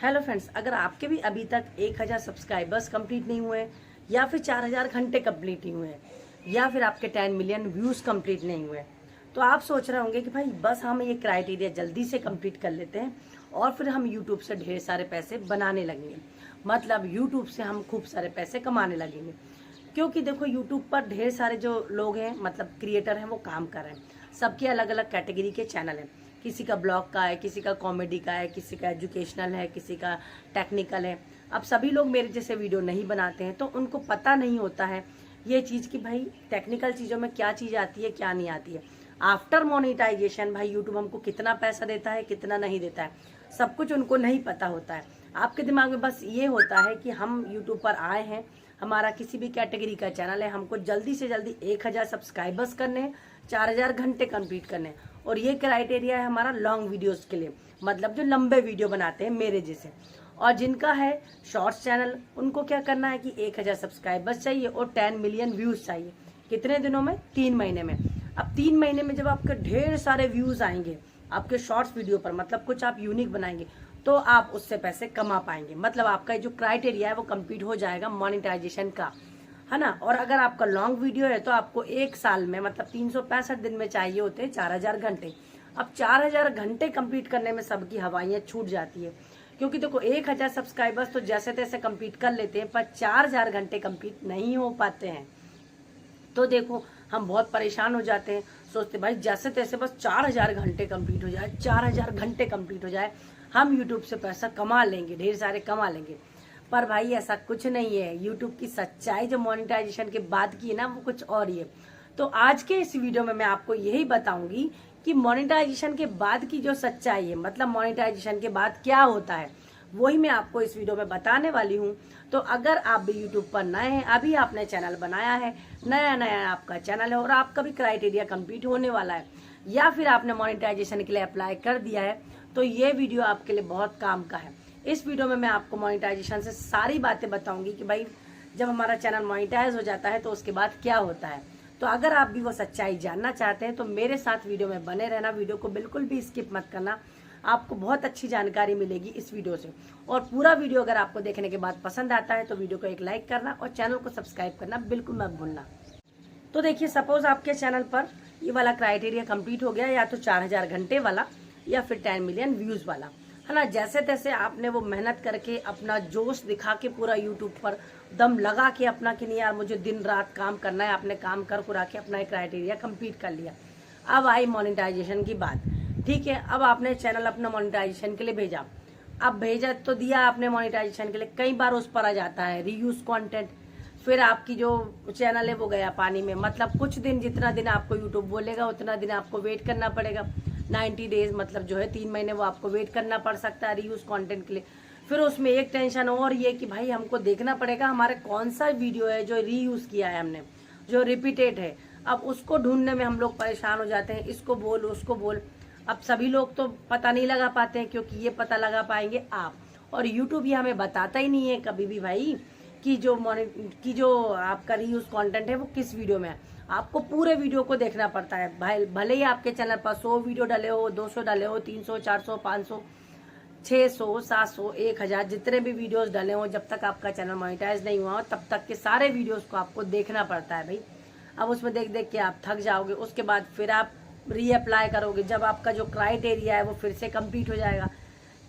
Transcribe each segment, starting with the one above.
Hello friends, अगर आपके भी अभी तक 1000 सब्सक्राइबर्स कंप्लीट नहीं हुए या फिर 4000 घंटे कंप्लीट नहीं हुए या फिर आपके 10 मिलियन व्यूज कंप्लीट नहीं हुए, तो आप सोच रहे होंगे कि भाई बस हम ये क्राइटेरिया जल्दी से कंप्लीट कर लेते हैं और फिर हम यूट्यूब से ढेर सारे पैसे बनाने लगेंगे। मतलब यूट्यूब से हम खूब सारे पैसे कमाने लगेंगे। क्योंकि देखो यूट्यूब पर ढेर सारे जो लोग हैं, मतलब क्रिएटर हैं, वो काम कर रहे हैं। सबके अलग अलग कैटेगरी के चैनल हैं। किसी का ब्लॉग का है, किसी का कॉमेडी का है, किसी का एजुकेशनल है, किसी का टेक्निकल है। अब सभी लोग मेरे जैसे वीडियो नहीं बनाते हैं, तो उनको पता नहीं होता है ये चीज़ कि भाई टेक्निकल चीज़ों में क्या चीज़ आती है, क्या नहीं आती है। आफ्टर मोनेटाइजेशन भाई यूट्यूब हमको कितना पैसा देता है, कितना नहीं देता है, सब कुछ उनको नहीं पता होता है। आपके दिमाग में बस ये होता है कि हम यूट्यूब पर आए हैं, हमारा किसी भी कैटेगरी का चैनल है, हमको जल्दी से जल्दी 1000 सब्सक्राइबर्स करने हैं, 4000 घंटे कंप्लीट करने हैं। और ये क्राइटेरिया है हमारा लॉन्ग वीडियोस के लिए, मतलब जो लंबे वीडियो बनाते हैं मेरे जैसे। और जिनका है शॉर्ट्स चैनल, उनको क्या करना है कि 1000 सब्सक्राइबर्स चाहिए और 10 मिलियन व्यूज चाहिए। कितने दिनों में? 3 महीने में। अब 3 महीने में जब आपके ढेर सारे व्यूज आएंगे आपके शॉर्ट्स वीडियो पर, मतलब कुछ आप यूनिक बनाएंगे, तो आप उससे पैसे कमा पाएंगे। मतलब आपका जो क्राइटेरिया है वो कंप्लीट हो जाएगा मोनेटाइजेशन का, है ना। और अगर आपका लॉन्ग वीडियो है तो आपको 1 साल में, मतलब 365 दिन में चाहिए होते हैं 4000 घंटे। अब 4000 घंटे कंप्लीट करने में सबकी हवाइयाँ छूट जाती है। क्योंकि देखो 1000 सब्सक्राइबर्स तो जैसे तैसे कंप्लीट कर लेते हैं, पर 4000 घंटे कंप्लीट नहीं हो पाते हैं। तो देखो हम बहुत परेशान हो जाते हैं, सोचते भाई जैसे तैसे बस 4000 घंटे कंप्लीट हो जाए, 4000 घंटे कंप्लीट हो जाए, हम यूट्यूब से पैसा कमा लेंगे, ढेर सारे कमा लेंगे। पर भाई ऐसा कुछ नहीं है। यूट्यूब की सच्चाई जो मोनेटाइजेशन के बाद की है ना, वो कुछ और ही है। तो आज के इस वीडियो में मैं आपको यही बताऊंगी कि मोनेटाइजेशन के बाद की जो सच्चाई है, मतलब मोनेटाइजेशन के बाद क्या होता है, वही मैं आपको इस वीडियो में बताने वाली हूँ। तो अगर आप भी यूट्यूब पर नए हैं, अभी आपने चैनल बनाया है, नया नया आपका चैनल है और आपका भी क्राइटेरिया कंप्लीट होने वाला है, या फिर आपने मोनेटाइजेशन के लिए अप्लाई कर दिया है, तो ये वीडियो आपके लिए बहुत काम का है। इस वीडियो में मैं आपको मोनेटाइजेशन से सारी बातें बताऊंगी कि भाई जब हमारा चैनल मोनेटाइज हो जाता है तो उसके बाद क्या होता है। तो अगर आप भी वो सच्चाई जानना चाहते हैं तो मेरे साथ वीडियो में बने रहना, वीडियो को बिल्कुल भी स्किप मत करना। आपको बहुत अच्छी जानकारी मिलेगी इस वीडियो से। और पूरा वीडियो अगर आपको देखने के बाद पसंद आता है तो वीडियो को एक लाइक करना और चैनल को सब्सक्राइब करना बिल्कुल मत भूलना। तो देखिए, सपोज आपके चैनल पर ये वाला क्राइटेरिया कंप्लीट हो गया, या तो 4000 घंटे वाला या फिर 10 मिलियन व्यूज वाला, है ना। जैसे तैसे आपने वो मेहनत करके अपना जोश दिखा के पूरा यूट्यूब पर दम लगा के अपना कि नहीं यार मुझे दिन रात काम करना है, आपने काम कर कुरा के अपना एक क्राइटेरिया कंप्लीट कर लिया। अब आई मोनेटाइजेशन की बात। ठीक है, अब आपने चैनल अपना मोनेटाइजेशन के लिए भेजा। अब भेजा तो दिया आपने मोनेटाइजेशन के लिए, कई बार उस पर आ जाता है रीयूज कंटेंट, फिर आपकी जो चैनल है वो गया पानी में। मतलब कुछ दिन, जितना दिन आपको यूट्यूब बोलेगा उतना दिन आपको वेट करना पड़ेगा। 90 डेज मतलब जो है 3 महीने वो आपको वेट करना पड़ सकता है रीयूज कंटेंट के लिए। फिर उसमें एक टेंशन और ये कि भाई हमको देखना पड़ेगा हमारे कौन सा वीडियो है जो रीयूज किया है हमने, जो रिपीटेड है। अब उसको ढूंढने में हम लोग परेशान हो जाते हैं, इसको बोल उसको बोल। अब सभी लोग तो पता नहीं लगा पाते हैं, क्योंकि ये पता लगा पाएंगे आप। और यूट्यूब ये हमें बताता ही नहीं है कभी भी भाई कि जो आपका रीयूज कंटेंट है वो किस वीडियो में है। आपको पूरे वीडियो को देखना पड़ता है भाई। भले ही आपके चैनल पर 100 वीडियो डाले हो, 200 डाले हो, 300, 400, 500, 600, 700, 1000, जितने भी वीडियोस डाले हो, जब तक आपका चैनल मोनेटाइज नहीं हुआ हो तब तक के सारे वीडियोस को आपको देखना पड़ता है भाई। अब उसमें देख देख के आप थक जाओगे, उसके बाद फिर आप रीअप्लाई करोगे जब आपका जो क्राइटेरिया है वो फिर से कंप्लीट हो जाएगा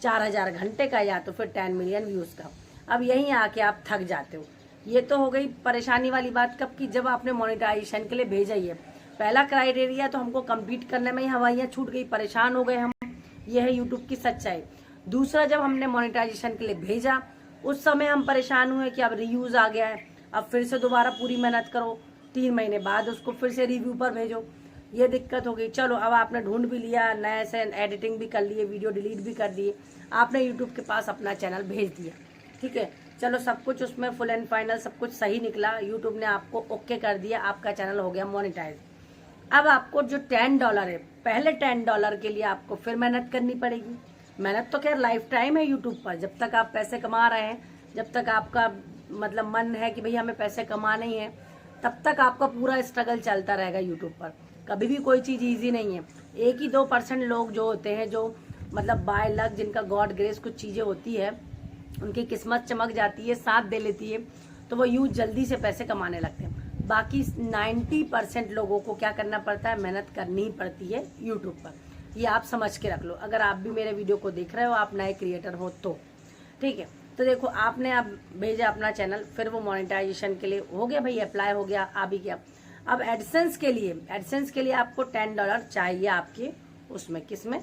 4000 घंटे का या तो फिर 10 मिलियन व्यूज का। अब यहीं आके आप थक जाते हो। ये तो हो गई परेशानी वाली बात कब की, जब आपने मोनेटाइजेशन के लिए भेजा ही है। पहला क्राइटेरिया तो हमको कंप्लीट करने में ही हवाइयाँ छूट गई, परेशान हो गए हम। ये है यूट्यूब की सच्चाई। दूसरा, जब हमने मोनेटाइजेशन के लिए भेजा उस समय हम परेशान हुए कि अब रीयूज आ गया है, अब फिर से दोबारा पूरी मेहनत करो, 3 महीने बाद उसको फिर से रिव्यू पर भेजो, ये दिक्कत हो गई। चलो अब आपने ढूंढ भी लिया, नए से एडिटिंग भी कर लिए, वीडियो डिलीट भी कर दिए, आपने यूट्यूब के पास अपना चैनल भेज दिया। ठीक है, चलो सब कुछ उसमें फुल एंड फाइनल सब कुछ सही निकला, यूट्यूब ने आपको ओके कर दिया, आपका चैनल हो गया मोनेटाइज। अब आपको जो $10 है, पहले $10 के लिए आपको फिर मेहनत करनी पड़ेगी। मेहनत तो खैर लाइफ टाइम है यूट्यूब पर, जब तक आप पैसे कमा रहे हैं, जब तक आपका मतलब मन है कि भाई हमें पैसे कमाने ही है, तब तक आपका पूरा स्ट्रगल चलता रहेगा यूट्यूब पर। कभी भी कोई चीज़ ईजी नहीं है। 1 ही 2% लोग जो होते हैं जो मतलब बाय लक, जिनका गॉड ग्रेस कुछ चीजें होती है, उनकी किस्मत चमक जाती है, साथ दे लेती है, तो वो यूं जल्दी से पैसे कमाने लगते हैं। बाकी 90% लोगों को क्या करना पड़ता है, मेहनत करनी ही पड़ती है यूट्यूब पर। ये आप समझ के रख लो, अगर आप भी मेरे वीडियो को देख रहे हो, आप नए क्रिएटर हो तो ठीक है। तो देखो, आपने आप भेजा अपना चैनल, फिर वो मोनेटाइजेशन के लिए हो गया भाई, अप्लाई हो गया, आ भी गया। अब एडसेंस के लिए आपको $10 चाहिए आपके उसमें, किसमें,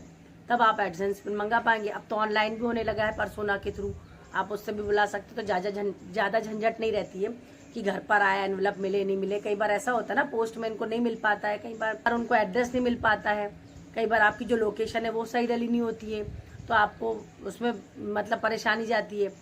तब आप एडसेंस मंगा पाएंगे। अब तो ऑनलाइन भी होने लगा है पर्सोना के थ्रू, आप उससे भी बुला सकते, तो ज़्यादा झंझट नहीं रहती है कि घर पर आया एनवलप मिले नहीं मिले। कई बार ऐसा होता है ना, पोस्टमैन को नहीं मिल पाता है, कई बार उनको एड्रेस नहीं मिल पाता है, कई बार आपकी जो लोकेशन है वो सही डली नहीं होती है, तो आपको उसमें मतलब परेशानी जाती है।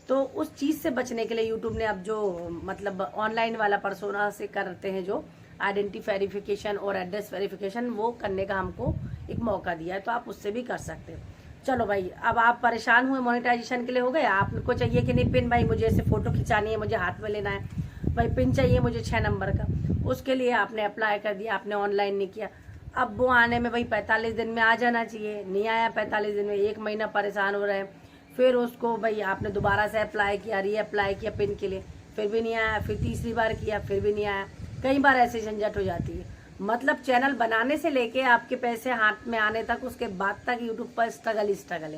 तो उस चीज़ से बचने के लिए यूट्यूब ने अब जो मतलब ऑनलाइन वाला पर्सोना से करते हैं जो आइडेंटिटी वेरिफिकेशन और एड्रेस वेरिफिकेशन, वो करने का हमको एक मौका दिया है, तो आप उससे भी कर सकते हैं। चलो भाई, अब आप परेशान हुए मोनेटाइजेशन के लिए, हो गए। आपको चाहिए कि नहीं पिन, भाई मुझे ऐसे फोटो खिंचानी है, मुझे हाथ में लेना है, भाई पिन चाहिए मुझे 6 नंबर का, उसके लिए आपने अप्लाई कर दिया, आपने ऑनलाइन नहीं किया। अब वो आने में भाई 45 दिन में आ जाना चाहिए, नहीं आया 45 दिन में, 1 महीना परेशान हो रहे हैं। फिर उसको भाई आपने दोबारा से अप्लाई किया, रीअप्लाई किया पिन के लिए, फिर भी नहीं आया, फिर तीसरी बार किया, फिर भी नहीं आया। कई बार ऐसे झंझट हो जाती है। मतलब चैनल बनाने से लेके आपके पैसे हाथ में आने तक, उसके बाद तक यूट्यूब पर स्ट्रगल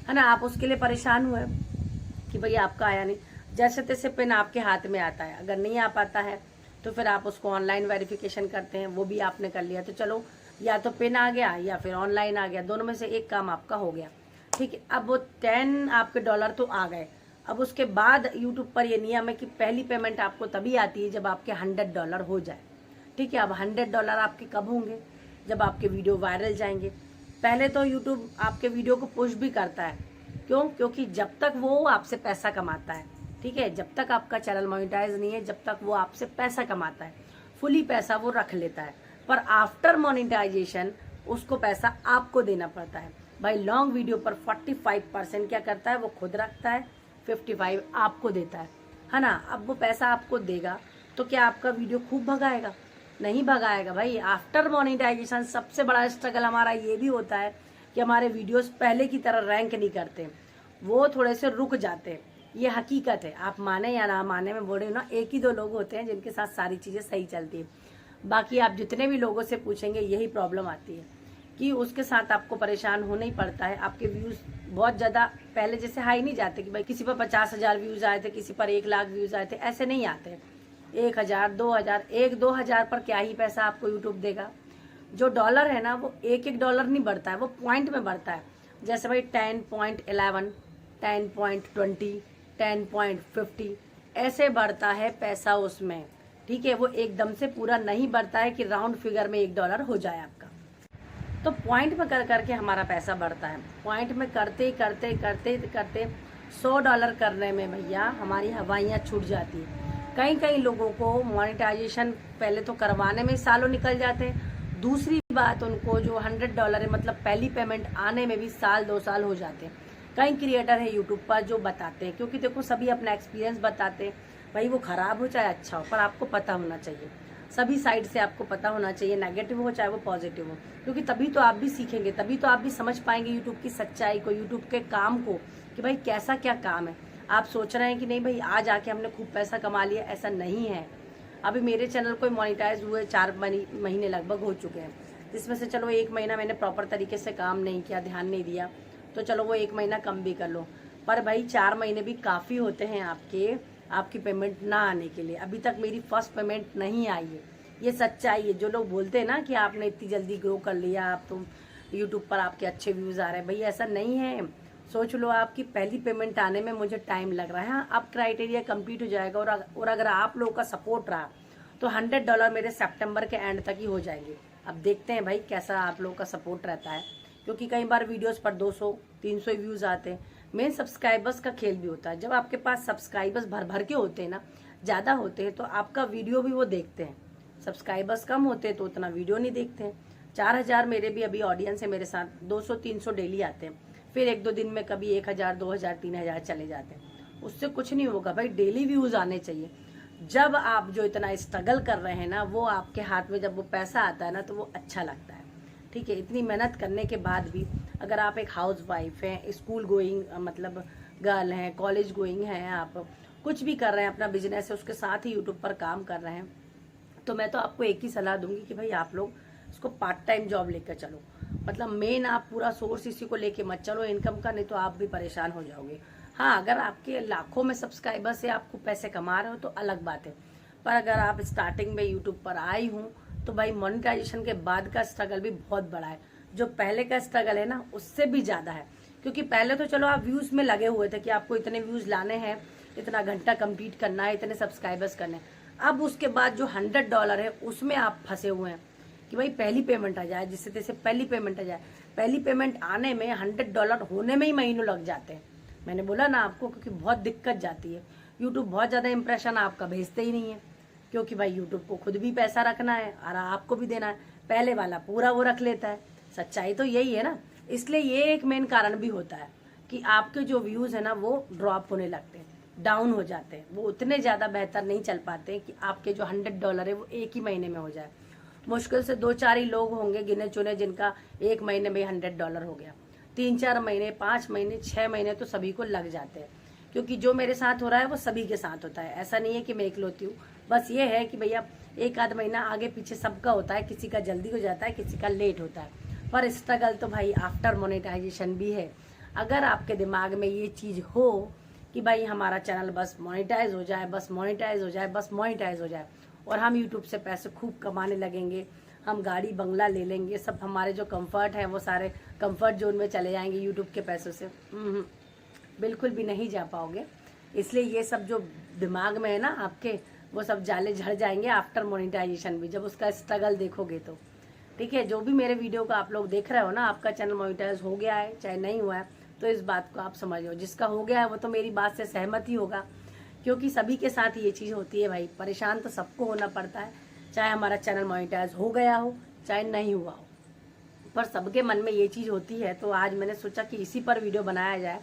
है ना। आप उसके लिए परेशान हुए कि भाई आपका आया नहीं, जैसे तैसे पिन आपके हाथ में आता है। अगर नहीं आ पाता है तो फिर आप उसको ऑनलाइन वेरिफिकेशन करते हैं, वो भी आपने कर लिया, तो चलो या तो पिन आ गया या फिर ऑनलाइन आ गया, दोनों में से एक काम आपका हो गया, ठीक है। अब वो 10 आपके डॉलर तो आ गए। अब उसके बाद यूट्यूब पर ये नियम है कि पहली पेमेंट आपको तभी आती है जब आपके $100 हो जाए, ठीक है। अब $100 आपके कब होंगे, जब आपके वीडियो वायरल जाएंगे। पहले तो यूट्यूब आपके वीडियो को पुश भी करता है, क्योंकि जब तक वो आपसे पैसा कमाता है, ठीक है, जब तक आपका चैनल मोनेटाइज नहीं है, जब तक वो आपसे पैसा कमाता है, फुली पैसा वो रख लेता है। पर आफ्टर मोनेटाइजेशन उसको पैसा आपको देना पड़ता है भाई। लॉन्ग वीडियो पर 45% क्या करता है, वो खुद रखता है, 55 आपको देता है ना। अब वो पैसा आपको देगा तो क्या आपका वीडियो खूब भगाएगा? नहीं भगाएगा भाई। आफ्टर मोनेटाइजेशन सबसे बड़ा स्ट्रगल हमारा ये भी होता है कि हमारे वीडियोस पहले की तरह रैंक नहीं करते, वो थोड़े से रुक जाते हैं। ये हकीकत है, आप माने या ना माने, मैं बोल रही हूँ ना, 1 ही 2 लोग होते हैं जिनके साथ सारी चीज़ें सही चलती है। बाकी आप जितने भी लोगों से पूछेंगे यही प्रॉब्लम आती है कि उसके साथ आपको परेशान होना ही पड़ता है। आपके व्यूज़ बहुत ज़्यादा पहले जैसे हाई नहीं जाते कि भाई किसी पर 50,000 व्यूज़ आए थे, किसी पर 1 लाख व्यूज़ आए थे, ऐसे नहीं आते। 1,000 2,000 1-2 हज़ार पर क्या ही पैसा आपको यूट्यूब देगा। जो डॉलर है ना, वो $1 नहीं बढ़ता है, वो पॉइंट में बढ़ता है। जैसे भाई 10.11, 10.20, 10.50 ऐसे बढ़ता है पैसा उसमें, ठीक है। वो एकदम से पूरा नहीं बढ़ता है कि राउंड फिगर में $1 हो जाए आपका। तो पॉइंट में कर करके हमारा पैसा बढ़ता है। पॉइंट में करते करते करते करते $100 करने में भैया हमारी हवाइयाँ छूट जाती है। कई लोगों को मोनेटाइजेशन पहले तो करवाने में सालों निकल जाते हैं। दूसरी बात, उनको जो $100 है, मतलब पहली पेमेंट आने में भी 1-2 साल हो जाते हैं। कई क्रिएटर है यूट्यूब पर जो बताते हैं, क्योंकि देखो सभी अपना एक्सपीरियंस बताते हैं भाई, वो खराब हो चाहे अच्छा हो, पर आपको पता होना चाहिए, सभी साइड से आपको पता होना चाहिए, नेगेटिव हो चाहे वो पॉजिटिव हो, क्योंकि तभी तो आप भी सीखेंगे, तभी तो आप भी समझ पाएंगे यूट्यूब की सच्चाई को, यूट्यूब के काम को, कि भाई कैसा क्या काम है। आप सोच रहे हैं कि नहीं भाई आज आके हमने खूब पैसा कमा लिया, ऐसा नहीं है। अभी मेरे चैनल को मोनेटाइज हुए 4 महीने लगभग हो चुके हैं, जिसमें से चलो 1 महीना मैंने प्रॉपर तरीके से काम नहीं किया, ध्यान नहीं दिया, तो चलो वो 1 महीना कम भी कर लो, पर भाई 4 महीने भी काफ़ी होते हैं आपकी पेमेंट ना आने के लिए। अभी तक मेरी फर्स्ट पेमेंट नहीं आई है, ये सच्चाई है। जो लोग बोलते हैं ना कि आपने इतनी जल्दी ग्रो कर लिया, आप तो यूट्यूब पर आपके अच्छे व्यूज़ आ रहे हैं, भाई ऐसा नहीं है। सोच लो, आपकी पहली पेमेंट आने में मुझे टाइम लग रहा है। हाँ, अब क्राइटेरिया कंप्लीट हो जाएगा, और अगर आप लोगों का सपोर्ट रहा तो $100 मेरे सितंबर के एंड तक ही हो जाएंगे। अब देखते हैं भाई कैसा आप लोगों का सपोर्ट रहता है, क्योंकि कई बार वीडियोस पर 200-300 व्यूज़ आते हैं। मेन सब्सक्राइबर्स का खेल भी होता है। जब आपके पास सब्सक्राइबर्स भर के होते हैं ना, ज़्यादा होते हैं, तो आपका वीडियो भी वो देखते हैं। सब्सक्राइबर्स कम होते हैं तो उतना वीडियो नहीं देखते हैं। 4,000 मेरे भी अभी ऑडियंस है मेरे साथ, 200-300 डेली आते हैं, फिर 1-2 दिन में कभी 1,000 2,000 3,000 चले जाते हैं। उससे कुछ नहीं होगा भाई, डेली व्यूज़ आने चाहिए। जब आप जो इतना स्ट्रगल कर रहे हैं ना, वो आपके हाथ में जब वो पैसा आता है ना, तो वो अच्छा लगता है। ठीक है। इतनी मेहनत करने के बाद भी अगर आप एक हाउस वाइफ हैं, स्कूल गोइंग मतलब गर्ल हैं, कॉलेज गोइंग हैं, आप कुछ भी कर रहे हैं, अपना बिजनेस है उसके साथ ही यूट्यूब पर काम कर रहे हैं, तो मैं तो आपको एक ही सलाह दूंगी कि भाई आप लोग इसको पार्ट टाइम जॉब लेकर चलो। मतलब मेन आप पूरा सोर्स इसी को लेके मत चलो इनकम का, नहीं तो आप भी परेशान हो जाओगे। हाँ, अगर आपके लाखों में सब्सक्राइबर से आपको पैसे कमा रहे हो तो अलग बात है, पर अगर आप स्टार्टिंग में यूट्यूब पर आई हूँ तो भाई मोनेटाइजेशन के बाद का स्ट्रगल भी बहुत बड़ा है। जो पहले का स्ट्रगल है ना उससे भी ज्यादा है, क्योंकि पहले तो चलो आप व्यूज में लगे हुए थे कि आपको इतने व्यूज लाने हैं, इतना घंटा कंप्लीट करना है, इतने सब्सक्राइबर्स करने हैं। अब उसके बाद जो $100 है उसमें आप फंसे हुए हैं कि भाई पहली पेमेंट आ जाए, जिससे तैसे पहली पेमेंट आ जाए। पहली पेमेंट आने में $100 होने में ही महीनों लग जाते हैं। मैंने बोला ना आपको, क्योंकि बहुत दिक्कत जाती है। यूट्यूब बहुत ज्यादा इंप्रेशन आपका भेजते ही नहीं है, क्योंकि भाई यूट्यूब को खुद भी पैसा रखना है और आपको भी देना है। पहले वाला पूरा वो रख लेता है, सच्चाई तो यही है ना। इसलिए ये एक मेन कारण भी होता है कि आपके जो व्यूज है ना वो ड्रॉप होने लगते हैं, डाउन हो जाते हैं, वो उतने ज्यादा बेहतर नहीं चल पाते कि आपके जो $100 है वो एक ही महीने में हो जाए। मुश्किल से 2-4 ही लोग होंगे गिने चुने जिनका एक महीने में $100 हो गया। 3-4 महीने, 5 महीने, 6 महीने तो सभी को लग जाते हैं, क्योंकि जो मेरे साथ हो रहा है वो सभी के साथ होता है। ऐसा नहीं है कि मैं इकलौती हूँ, बस ये है कि भैया एक आध महीना आगे पीछे सबका होता है, किसी का जल्दी हो जाता है, किसी का लेट होता है। पर स्ट्रगल तो भाई आफ्टर मोनेटाइजेशन भी है। अगर आपके दिमाग में ये चीज हो कि भाई हमारा चैनल बस मोनेटाइज हो जाए, बस मोनेटाइज हो जाए, बस मोनेटाइज हो जाए और हम यूट्यूब से पैसे खूब कमाने लगेंगे, हम गाड़ी बंगला ले लेंगे, सब हमारे जो कंफर्ट है वो सारे कंफर्ट जोन में चले जाएंगे यूट्यूब के पैसों से, बिल्कुल भी नहीं जा पाओगे। इसलिए ये सब जो दिमाग में है ना आपके, वो सब जाले झड़ जाएंगे आफ्टर मोनेटाइजेशन भी, जब उसका स्ट्रगल देखोगे तो। ठीक है, जो भी मेरे वीडियो को आप लोग देख रहे हो ना, आपका चैनल मोनेटाइज हो गया है चाहे नहीं हुआ है, तो इस बात को आप समझ लो। जिसका हो गया है वो तो मेरी बात से सहमत ही होगा, क्योंकि सभी के साथ ये चीज होती है भाई। परेशान तो सबको होना पड़ता है, चाहे हमारा चैनल मोनेटाइज हो गया हो चाहे नहीं हुआ हो, पर सबके मन में ये चीज होती है। तो आज मैंने सोचा कि इसी पर वीडियो बनाया जाए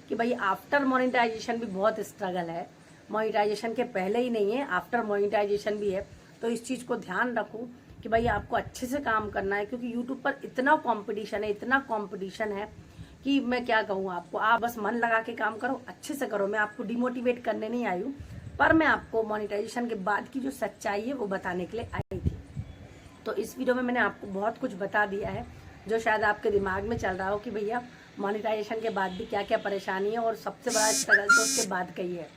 कि भाई आफ्टर मोनेटाइजेशन भी बहुत स्ट्रगल है, मोनेटाइजेशन के पहले ही नहीं है, आफ्टर मोनेटाइजेशन भी है। तो इस चीज को ध्यान रखो कि भाई आपको अच्छे से काम करना है, क्योंकि यूट्यूब पर इतना कंपटीशन है, इतना कंपटीशन है कि मैं क्या कहूँ आपको। आप बस मन लगा के काम करो, अच्छे से करो। मैं आपको डिमोटिवेट करने नहीं आई हूँ, पर मैं आपको मोनेटाइजेशन के बाद की जो सच्चाई है वो बताने के लिए आई थी। तो इस वीडियो में मैंने आपको बहुत कुछ बता दिया है जो शायद आपके दिमाग में चल रहा हो कि भैया मोनेटाइजेशन के बाद भी क्या क्या परेशानी है, और सबसे बड़ा स्ट्रगल तो उसके बाद का ही है।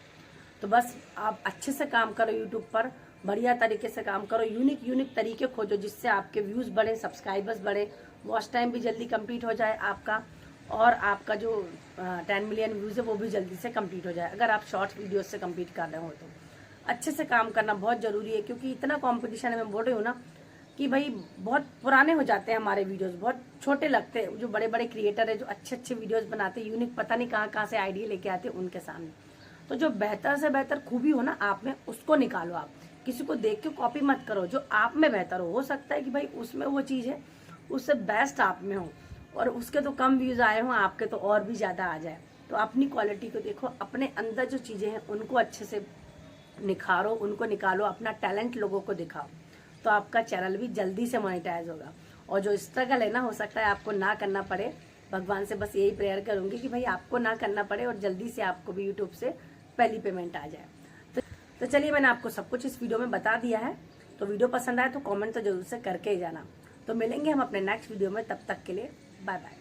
तो बस आप अच्छे से काम करो, यूट्यूब पर बढ़िया तरीके से काम करो, यूनिक तरीके खोजो जिससे आपके व्यूज बढ़े, सब्सक्राइबर्स बढ़े, वॉच टाइम भी जल्दी कंप्लीट हो जाए आपका, और आपका जो 10 मिलियन व्यूज है वो भी जल्दी से कंप्लीट हो जाए। अगर आप शॉर्ट वीडियो से कंप्लीट कर रहे हो तो अच्छे से काम करना बहुत जरूरी है, क्योंकि इतना कॉम्पिटिशन है। मैं बोल रही हूँ ना कि भाई बहुत पुराने हो जाते हैं हमारे वीडियोस, बहुत छोटे लगते हैं। जो बड़े बड़े क्रिएटर है जो अच्छे अच्छे वीडियोस बनाते हैं, यूनिक, पता नहीं कहाँ से आइडिया लेके आते हैं उनके सामने। तो जो बेहतर से बेहतर खूबी हो ना आप में, उसको निकालो। आप किसी को देख के कॉपी मत करो, जो आप में बेहतर हो सकता है कि भाई उसमें वो चीज है उससे बेस्ट आप में हो, और उसके तो कम व्यूज आए हों, आपके तो और भी ज्यादा आ जाए। तो अपनी क्वालिटी को देखो, अपने अंदर जो चीजें हैं उनको अच्छे से निखारो, उनको निकालो, अपना टैलेंट लोगों को दिखाओ, तो आपका चैनल भी जल्दी से मोनेटाइज होगा। और जो स्ट्रगल है ना, हो सकता है आपको ना करना पड़े। भगवान से बस यही प्रेयर करूंगी कि भाई आपको ना करना पड़े और जल्दी से आपको भी यूट्यूब से पहली पेमेंट आ जाए। तो चलिए, मैंने आपको सब कुछ इस वीडियो में बता दिया है। तो वीडियो पसंद आए तो कमेंट तो जरूर से करके ही जाना। तो मिलेंगे हम अपने नेक्स्ट वीडियो में, तब तक के लिए बाय बाय।